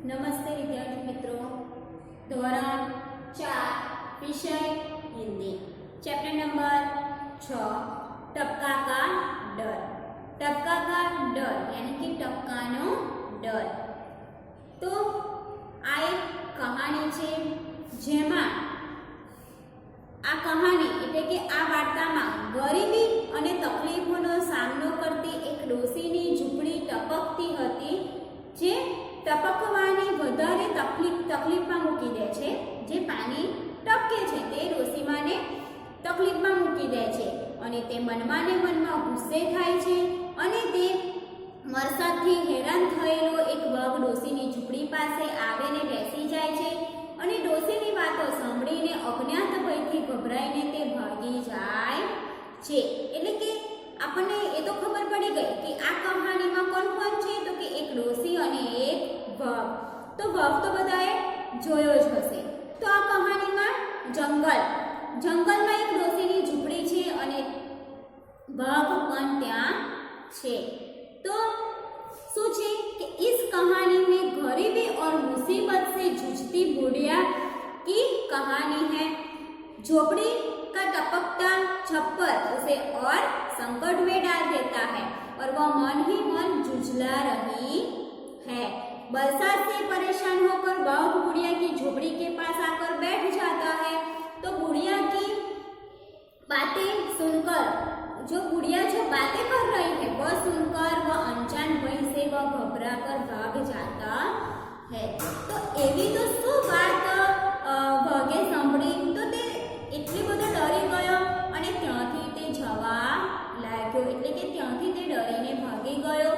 नमस्ते विद्यार्थी मित्रों, धोरण 4 विषय हिंदी, चैप्टर नंबर 6 टपका का डर। टपका का डर यानी कि टपकानो डर। तो आ एक कहानी छे जेमां आ कहानी એટલે કે આ વાર્તામાં ગરીબી અને તકલીફોનો સામનો કરતી એક ડોસીની ઝૂંપડી ટપકતી હતી, જે ટપકવાની વધારે તકલીફમાં મૂકી દે છે। જે પાણી ટપકે છે તે ડોસીમાને તકલીફમાં મૂકી દે છે અને તે મનમાં ને મનમાં ગુસ્સે થાય છે અને તે વરસાદથી હેરાન થયેલો એક વાઘ ડોસીની ઝૂંપડી પાસે આવીને બેસી જાય છે અને ડોસીની વાતો સાંભળીને અજ્ઞાત ભયથી ગભરાઈને તે ભાગી જાય છે। એટલે કે આપણને એ તો ખબર પડી ગઈ કે આ કહાનીમાં કોણ કોણ છે, તો કે એક ડોસી અને એક વાઘ। તો વાઘ તો બધાએ જોયો જ હશે। તો આ કહાનીમાં જંગલમાં એક ડોસીની ઝૂંપડી છે અને વાઘ પણ ત્યાં છે। तो શું છે કે इस कहानी में गरीबी और मुसीबत से जूझती बुढ़िया की कहानी है। झोपड़ी का टपकता छप्पर उसे और संकट में डाल देता है और वह मन ही मन जुझला रही है। बरसात से परेशान होकर बाघ बुढ़िया की झोपड़ी के पास आकर बैठ जाता है। तो बुढ़िया की बातें सुनकर जो बातें कर रही है वह सुनकर वह अनजान भय से वह घबरा कर भाग जाता है। तो एवी तो शू बात भागे सांभળી तो ते એટલી બધો ડરી ગયો અને ત્યાંથી તે જવા લાગ્યો, એટલે કે ત્યાંથી તે ડરીને ભાગી ગયો।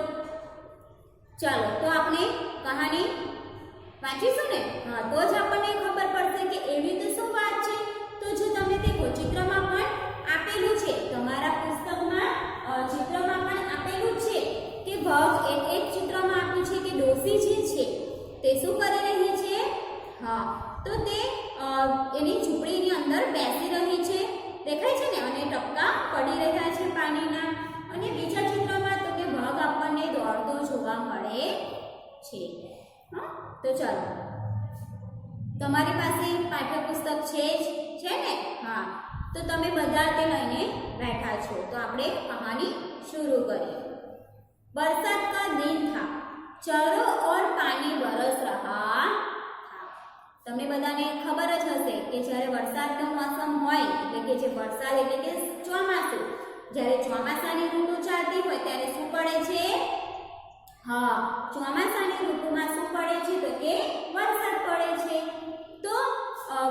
ચાલો તો આપણે કહાની વાંચીશું ને? હા, તો જ આપણને ખબર પડશે કે એવી તો શું વાત છે। તો જો તમે દેખો ચિત્રમાં પણ આપેલું છે, તમારા પુસ્તકમાં ચિત્રમાં પણ આપેલું છે કે ભાગ એક ચિત્રમાં આપ્યું છે કે ડોસી જે છે તે શું કરી રહી છે? હા, તો તે એની ઝૂંપડીની અંદર બેસી રહી છે, દેખાય છે ને, અને ટપકા પડી રહ્યા છે પાણીના। અને બીજા ચિત્રમાં તો કે ભાગ આપણને દોડતો જોવા મળે છે। હા, તો ચાલો તમારી પાસે પાઠ્યપુસ્તક છે ને? હા, तो તમે બધા તે લઈને બેઠા છો। તો આપણે કહાની शुरू કરીએ। बरसात का दिन था, चारों ओर पानी बरस रहा था। તમને બધાને ખબર જ હશે કે જ્યારે વરસાદનો મોસમ હોય, એટલે કે જે વરસાદ એટલે કે ચોમાસું, જ્યારે ચોમાસાની ઋતુ ચાલતી હોય ત્યારે શું પડે છે? હા, ચોમાસાની ઋતુમાં શું પડે છે? તો કે વરસાદ પડે છે। તો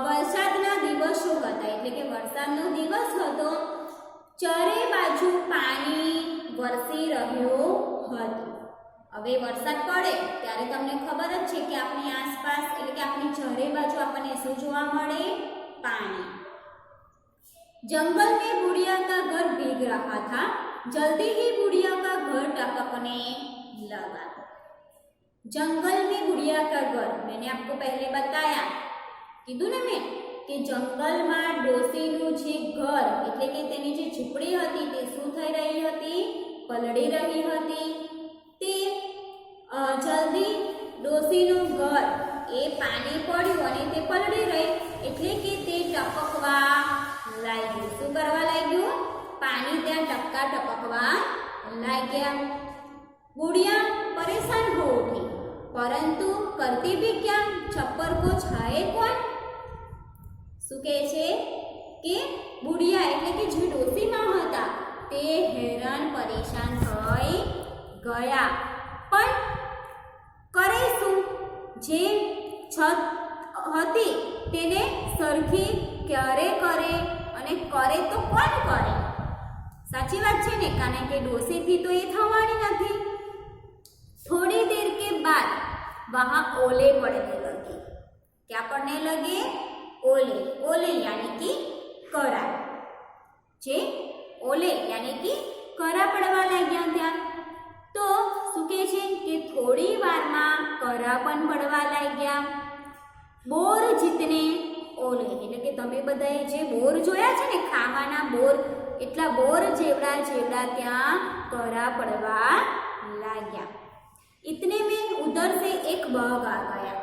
વરસાદના દિવસો હતા, એટલે કે વરસાદનો દિવસ હતો, ચારે બાજુ પાણી વરસી રહ્યું હતું। હવે વરસાદ પડે ત્યારે તમને ખબર જ છે કે આપણી આસપાસ એટલે કે આપણી ચારે બાજુ આપણને શું જોવા મળે? પાણી। जंगल में बुढ़िया का घर भीग रहा था। जल्दी ही बुढ़िया का घर टपकने लगा। जंगल में बुढ़िया का घर, मैंने आपको पहले बताया, કીધું ને મેં કે જંગલમાં ડોસીનું જે ઘર એટલે કે તેની જે ઝૂંપડી હતી તે શું થઈ રહી હતી? પલળી રહી હતી। તે જલ્દી ડોસીનું ઘર એ પાણી પડ્યું અને તે પલળી રહી, એટલે કે તે ટપકવા લાગ્યું। શું કરવા લાગ્યું? પાણી ત્યાં ટપકવા લાગ્યા। बुढ़िया परेशान हो उठी, परंतु करती भी क्या? छप्पर को छाए कौन? શું કહે છે કે બુઢિયા એટલે કે જે ડોસીમાં હતા તે હેરાન પરેશાન થઈ ગયા, પણ કરે શું? જે છત હતી તેને સરખી ક્યારે કરે, અને કરે તો કોણ કરે? સાચી વાત છે ને, કારણ કે ડોસીથી તો એ થવાની નથી। थोड़ी देर के बाद वहां ओले पड़ने लगे। क्या पड़ने लगे? ओले। ओले यानी कि करा। जे ओले यानी कि करा पड़वा लाग्या ત્યાં। તો શું કહે છે કે થોડી વારમાં કરા પણ પડવા લાગ્યા। બોર જીતને ઓલે, એટલે કે તમે બધાએ જે બોર જોયા છે ને, ખાવાના બોર, એટલા બોર જેવડા ત્યાં કરા પડવા લાગ્યા। इतने में उधर से एक बग आ गया।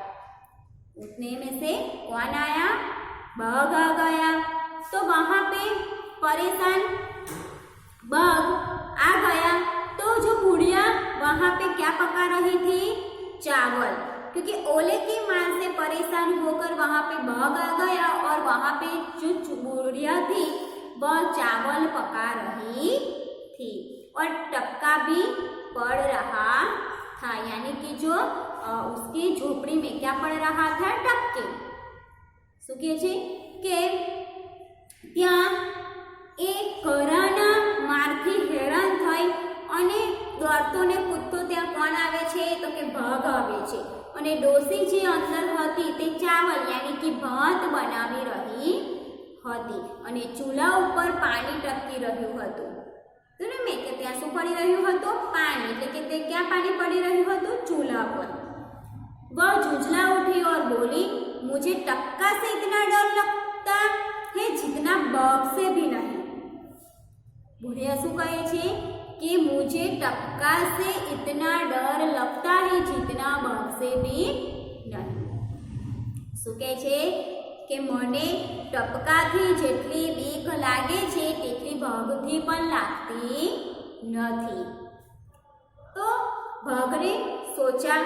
उतने में से कौन आया? बग आ गया। तो वहां पे परेशान बग आ गया। तो जो बुढ़िया वहां पे क्या पका रही थी? चावल। क्योंकि ओले की मार से परेशान होकर वहां पे बग आ गया और वहां पे जो बुढ़िया थी वह चावल पका रही थी और टपका भी पड़ रहा था, यानी कि जो उसकी झोपड़ी में क्या पड़ रहा था? टपके। શું કહે છે કે ત્યાં એક ઘરાના મારથી હેરાન થઈ અને દોડતો ને કૂદતો ત્યાં કોણ આવે છે? તો કે ભગ આવે છે અને ડોસી જે અંદર હતી તે ચાવલ यानी कि ભાત બનાવી રહી હતી અને ચૂલા ઉપર પાણી ટપકી રહ્યું હતું. તો ને મેં કે ત્યાં શું પડી રહ્યું હતું? પાણી. એટલે કે તે ક્યાં પાણી પડી રહ્યું હતું? ચૂલા પર. वह झुंझला उठी और बोली, मुझे टपका से इतना डर लगता है जितना बग से भी नहीं। बुढ़िया शू कहे छे कि मुझे टपका से इतना डर लगता है जितना बग से भी नहीं। शू कहे छे कि मने टपकाथी जेटली बीक लागे छे तेटली बगथी पण लागती नथी। तो बगने सोचा,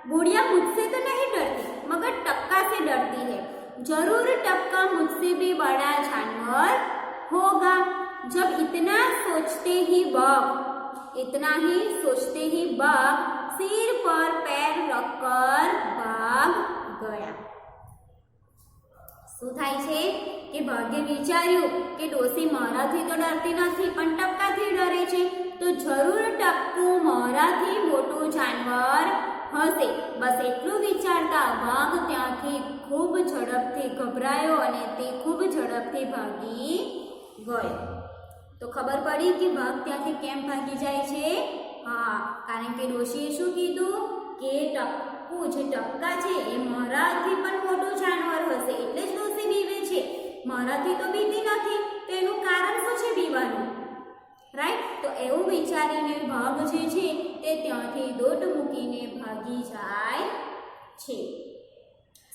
बुढ़िया मुझसे तो नहीं डरती मगर टपका से डरती है। जरूर टपका मुझसे भी बड़ा जानवर होगा। जब इतना सोचते ही बग सिर पर पैर रखकर भाग गया। શું થાય છે કે ભાગે વિચાર્યું કે ડોસી મારાથી તો ડરતી નથી પણ ટપકાથી ડરે છે, તો જરૂર ટપકું મારાથી મોટું જાનવર હશે। બસ એટલું વિચારતા વાઘ ત્યાંથી ખૂબ ઝડપથી ગભરાયો અને તે ખૂબ ઝડપથી ભાગી ગયો। તો ખબર પડી કે વાઘ ત્યાંથી કેમ ભાગી જાય છે? હા, કારણ કે ડોશીએ શું કીધું કે ટપકું જે ટપકા છે એ મારાથી પણ મોટું જાનવર હશે, એટલે જ ડોશી બીવે છે। મારાથી તો બીતી નથી, તો એનું કારણ શું છે બીવાનું? રાઈટ। તો એવું વિચારીને વાઘ જે છે તે ત્યાંથી દોટ મૂકીને ભાગી જાય છે।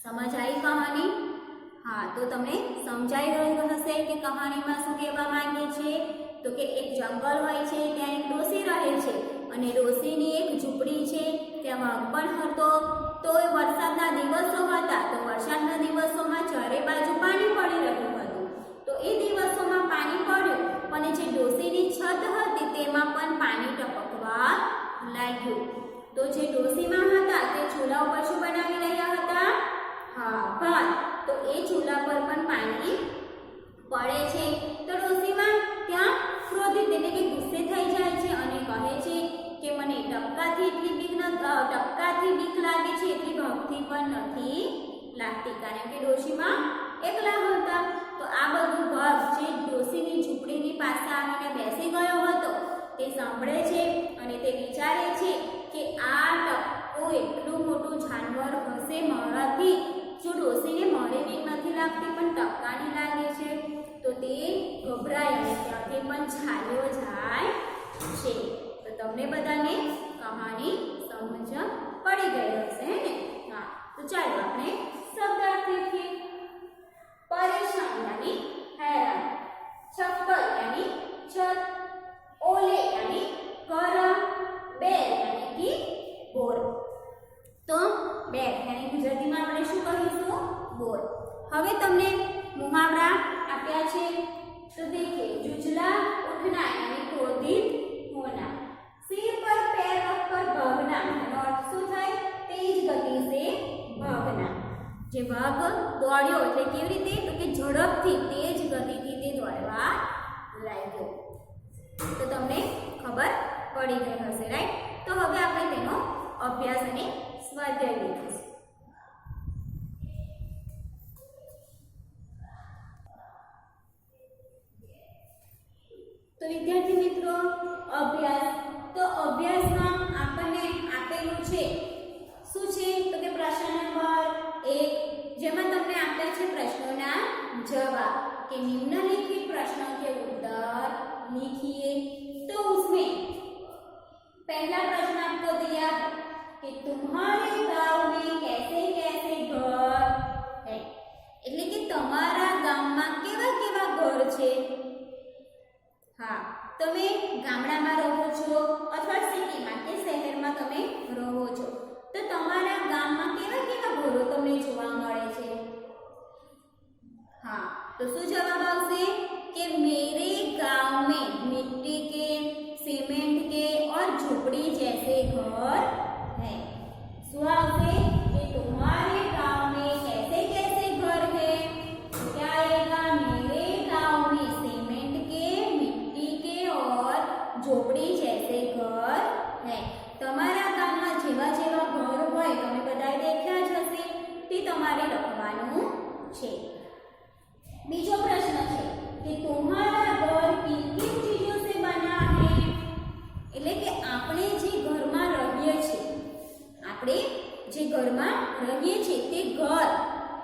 સમજ આવી કહાની? हाँ, तो तमने समझाई गई हशे कि कहानी में शुं कहेवा मांगे छे? तो कि एक जंगल होय छे, त्यां एक डोसी रहे छे अने डोसीनी एक झूंपड़ी छे, त्यां वाघ पण हतो। तो वरसादना दिवसो हता, तो वरसादना दिवसोमां चारे बाजू पाणी पड़ी रह्युं हतुं। तो ए दिवसोमां पाणी पड्युं पण जे डोसीनी छत हती तेमां पण पाणी टपकवा लाग्युं। तो जे डोसीमां हता ते चूला उपर शुं बनावी रह्या हता? हाँ, भात। तो ए चूला पर पण पाणी पड़े छे। तो डोसीमा त्यां क्रोधित એટલે કે ગુસ્સે થઈ જાય છે અને કહે છે કે મને ટપકાથી બીક લાગે છે, એટલી ભાગથી પણ નથી લાગતી, કારણ કે ડોશીમાં એકલા હતા। તો આ બધું ભાગ જે ડોશીની ઝૂંપડીની પાસે આવીને બેસી ગયો હતો તે સાંભળે છે અને તે વિચારે છે કે આ ટપકો એટલું મોટું જાનવર હશે મારાથી, जो डोसी ने मारे बीक नहीं लगती पण टपकानी लागे छे, तो ते गभराय अने त्याथी पण चाल्यो जाय छे। तो तमने बधाने कहानी समझ पड़ी गई हशे ने? हाँ, तो चलो आपणे शब्दार्थ देखीए। परेशान यानी हैरान, छप्पर यानी छत, ओले यानी गरम, बेर यानी कि बोर। तो बेर यानी गुजराती में આપણે શું કહીશું? બોર। હવે તમને મુહાવરા આપ્યા છે, તો देखिए, जुझला उठना यानी क्रोधित होना, सिर पर पैर रखकर भागना, એનો અર્થ શું થાય? तेज गति से भागना। જે વાઘ દોડ્યો એટલે કેવી રીતે? તો કે ઝડપથી તેજ ગતિથી તે દોડવા લાગ્યો। તો તમને ખબર પડી ગઈ હશે, રાઈટ? તો હવે આપણે તેનો અભ્યાસ અને સ્વાધ્યાય લીધું। तो विद्यार्थी मित्रों, अभ्यास तो अभ्यास में आपने आपेलू छे शुं छे? तो के प्रश्न नंबर 1 जेमां तमने आप्या छे प्रश्नोना जवाब के निम्नलिखित प्रश्नों के उत्तर लिखिए। तो उसमें पहला प्रश्न आपको दिया તમે ગામડામાં રહો છો અથવા સિટીમાં કે શહેરમાં તમે રહો છો, તો તમારા ગામમાં કેવા કેવા ઘરો તમને જોવા મળે છે? हाँ, तो શું જવાબ આવશે કે मेरे गांव में मिट्टी के, सीमेंट के और झोपड़ी जैसे घर हैं। શું આવશે कि तुम्हारे गांव में कैसे कैसे घर है? तो क्या आएगा? मेरे गांव में सीमेंट के, मिट्टी के और झोपड़ी जैसे घर है। તમારા ગામમાં જેવા જેવા ઘર હોય તમે બધાએ દેખ્યા જ હશે, તે તમારે લખવાનું છે। बीजो प्रश्न है कि तुम्हारा घर किन किन चीजों से बना है? એટલે કે આપણે જે ઘરમાં રહીએ છીએ, આપણે જે ઘરમાં રહીએ છીએ તે ઘર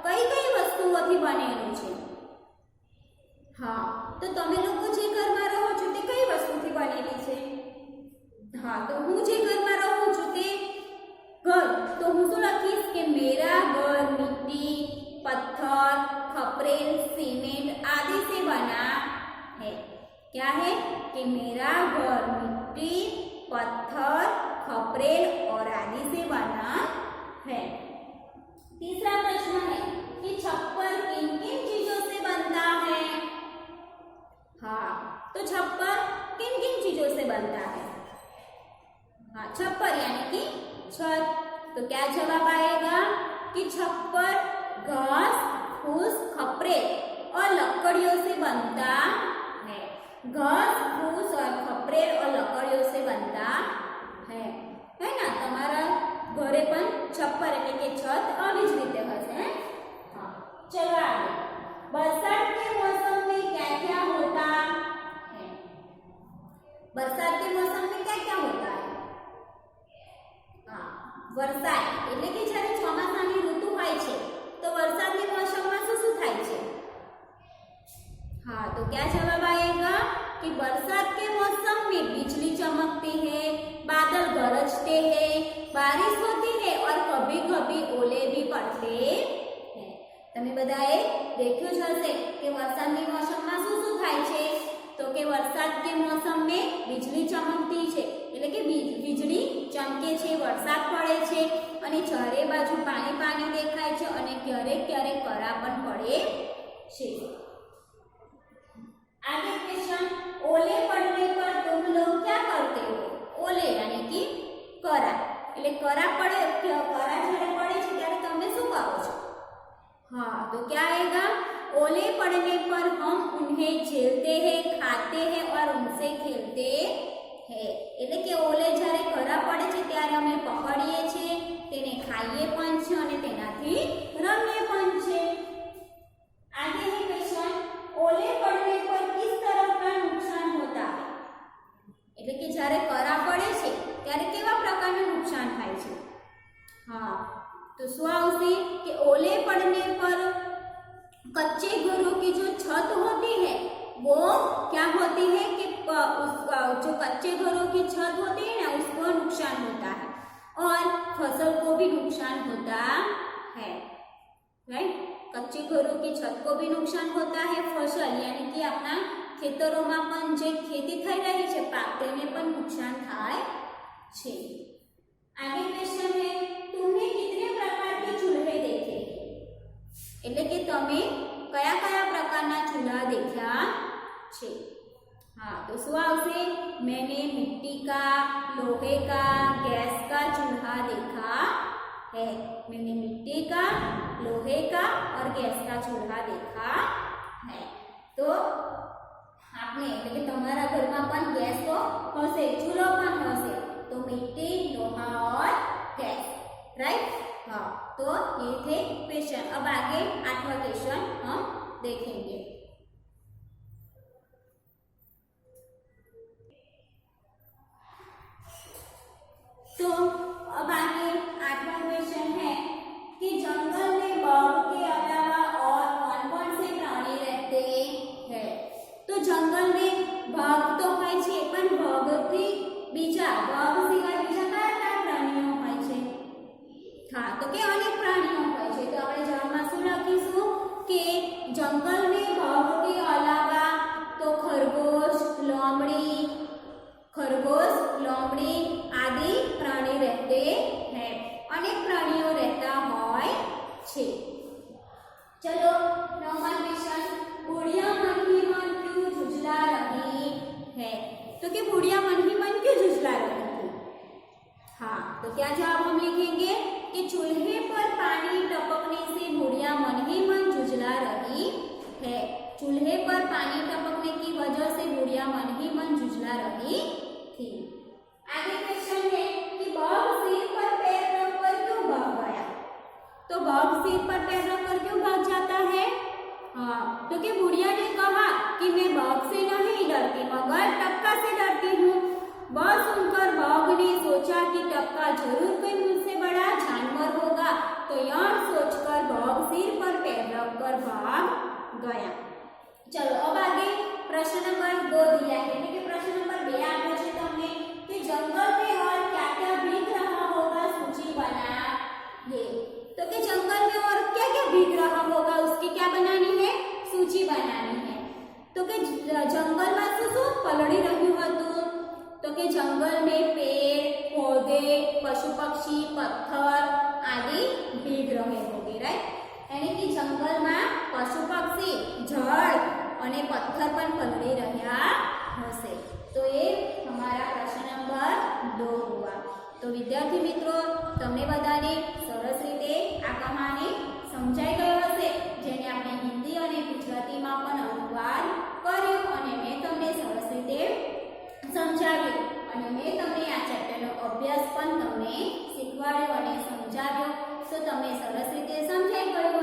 કઈ કઈ વસ્તુઓથી બનેલું છે? હા, તો તમે લોકો જે ઘરમાં રહો છો તે કઈ વસ્તુથી બનેલી છે? હા, તો હું જે ઘરમાં રહું છું તે ઘર, તો હું શું લખીશ કે मेरा घर मिट्टी, पत्थर, खपरेल, सीमेंट आदि से बना है। क्या है कि मेरा घर मिट्टी, पत्थर, खपरेल और आदि से बना है। तीसरा प्रश्न है कि छप्पर किन किन चीजों से बनता है? हाँ, तो छप्पर किन किन चीजों से बनता है? हाँ, छप्पर यानी कि छत। तो क्या जवाब आएगा कि छप्पर घास, फूस, खपरेल और लकड़ियों से बनता है। घास, फूस और खपरेल और लकड़ियों से बनता है ना? તમારા ઘરે પણ છપ્પર એટલે કે છત આવી જ રીતે હશે। हाँ, चलो आगे। बरसात के मौसम में क्या क्या होता है? बरसात के मौसम में क्या क्या होता है? हाँ, વરસાદ એટલે કે જ્યારે ચોમાસાની ઋતુ હોય છે तो वरसादी मौसम में શું થાય છે? हाँ, तो क्या जवाब आएगा कि बरसात के मौसम में बिजली चमकती है, बादल गरजते हैं, बारिश होती है और कभी कभी ओले भी पड़ते हैं। તમે બધાએ દેખ્યું જ હશે કે વરસાદની મોસમમાં શું થાય છે? તો કે વરસાદ કે મોસમ में बिजली चमकती છે એટલે કે વીજળી ચમકે છે, વરસાદ પડે છે અને ચારે બાજુ પાણી પાણી દેખાય છે અને ક્યારેક ક્યારેક કરા પણ પડે છે। आगे क्वेश्चन, ओले पड़ने पर तुम लोग क्या करते हो? ओले यानी कि करा એટલે करा पड़े, करा જ્યારે પડે છે ત્યારે તમે શું કરો છો? हाँ, तो क्या आएगा? ओले पड़ने पर हम उन्हें झेलते हैं, खाते हैं और उनसे खेलते हैं। એટલે કે ઓલે જ્યારે કરા પડે છે ત્યારે અમે પકડીએ છીએ, તેને ખાઈએ પણ છે અને તેનાથી રમીએ પણ છે। आगे है क्वेश्चन, ओले पड़ने पर किस तरह का नुकसान होता है? એટલે કે જ્યારે કરા પડે છે ત્યારે કેવા પ્રકારનું નુકસાન થાય છે? हाँ, तो શું આવશે કે ओले पड़ने पर कच्चे घरों की जो छत होती है वो क्या होती है कि जो कच्चे घरों की छत होती है ना उसको नुकसान होता है और फसल को भी नुकसान होता है। राइट, कच्चे घरों की छत को भी नुकसान होता है, फसल यानी कि अपना ખેતરોમાં પણ જે ખેતી થઈ રહી છે પાક તેને પણ નુકસાન થાય છે। आगे क्वेश्चन है, तुमने कितने प्रकार के चूल्हे देखे? એટલે કે તમે કયા કયા પ્રકારના ચૂલા દેખ્યા છે? हाँ, तो શું આવશે? मैंने मिट्टी का, लोहे का, गैस का चूल्हा देखा है। मैंने मिट्टी का, लोहे का और गैस का चूल्हा देखा है। तो आपने એટલે કે તમારા ઘરમાં પણ ગેસ તો હશે, ચૂલો પણ હશે, तो मिट्टी, लोहा और गैस। राइट, हाँ, तो ये थे क्वेश्चन। अब आगे 8वां क्वेश्चन हम देखेंगे। तो अब आगे 8वां क्वेश्चन है कि जंगल में बाघ के अलावा और कौन कौन से प्राणी रहते हैं? तो जंगल में बाघ तो હોય છે પણ બાઘથી બીજા બાઘ સિવાય બીજા કયા કયા પ્રાણીઓ હોય છે? हाँ, तो કે અનેક પ્રાણીઓ હોય છે। તો આપણે જવાબમાં શું લખીશું કે જંગલ में बाघ खरगोश, लोमड़ी आदि प्राणी रहते हैं। अनेक प्राणियों रहता होय छे। चलो नंबर क्वेश्चन, बुढ़िया मन ही मन क्यों झुझला रही है? तो कि बुढ़िया मन ही मन क्यों झुझला रही थी? हाँ, तो क्या जवाब हम लिखेंगे कि चूल्हे पर पानी टपकने से बुढ़िया मन ही मन झुझला रही है। चूल्हे पर पानी टपकने की वजह से बुढ़िया मन ही मन झुझला रही थी। आगे क्वेश्चन है कि बग सिर पर पैर रखकर क्यों भाग गया? तो बग सिर पर पैर रखकर क्यों भाग जाता है? हाँ, क्योंकि बुढ़िया ने कहा कि मैं बग से नहीं डरती मगर टपका से डरती हूँ। वह सुनकर बग ने सोचा कि टपका जरूर कोई मुझसे बड़ा जानवर होगा, तो यह सोचकर बग सिर पर पैर रखकर भाग गया। चलो अब आगे प्रश्न नंबर 2 दिया है कि प्रश्न नंबर 2 आप्યો છે તમને कि जंगल में और क्या-क्या भीग रहा होगा सूची बनाइए। तो कि जंगल में और क्या-क्या भीग रहा होगा उसकी क्या बनानी है? सूची बनानी है। तो कि जंगल में શું પલળી રહ્યું હતું? तो कि जंगल में पेड़, पौधे, पशु पक्षी, पत्थर आदि भीग रहे होंगे, राइट? यानी कि जंगल में पशु पक्षी, जड़ અને પથ્થર પણ પલળી રહ્યા હશે। તો એ हमारा प्रश्न नंबर 2 हुआ। तो विद्यार्थी मित्रों, તમને બધાને સરસ રીતે આ કહાની સમજાઈ ગઈ હશે, જેને આપણે હિન્દી અને ગુજરાતીમાં પણ અનુવાદ કર્યો અને મેં તમને સરસ રીતે સમજાવ્યું અને મેં તમને આ ચેપ્ટરનો અભ્યાસ પણ તમને શીખવાડ્યો અને સમજાવ્યો। તો તમને સરસ રીતે સમજાઈ ગયું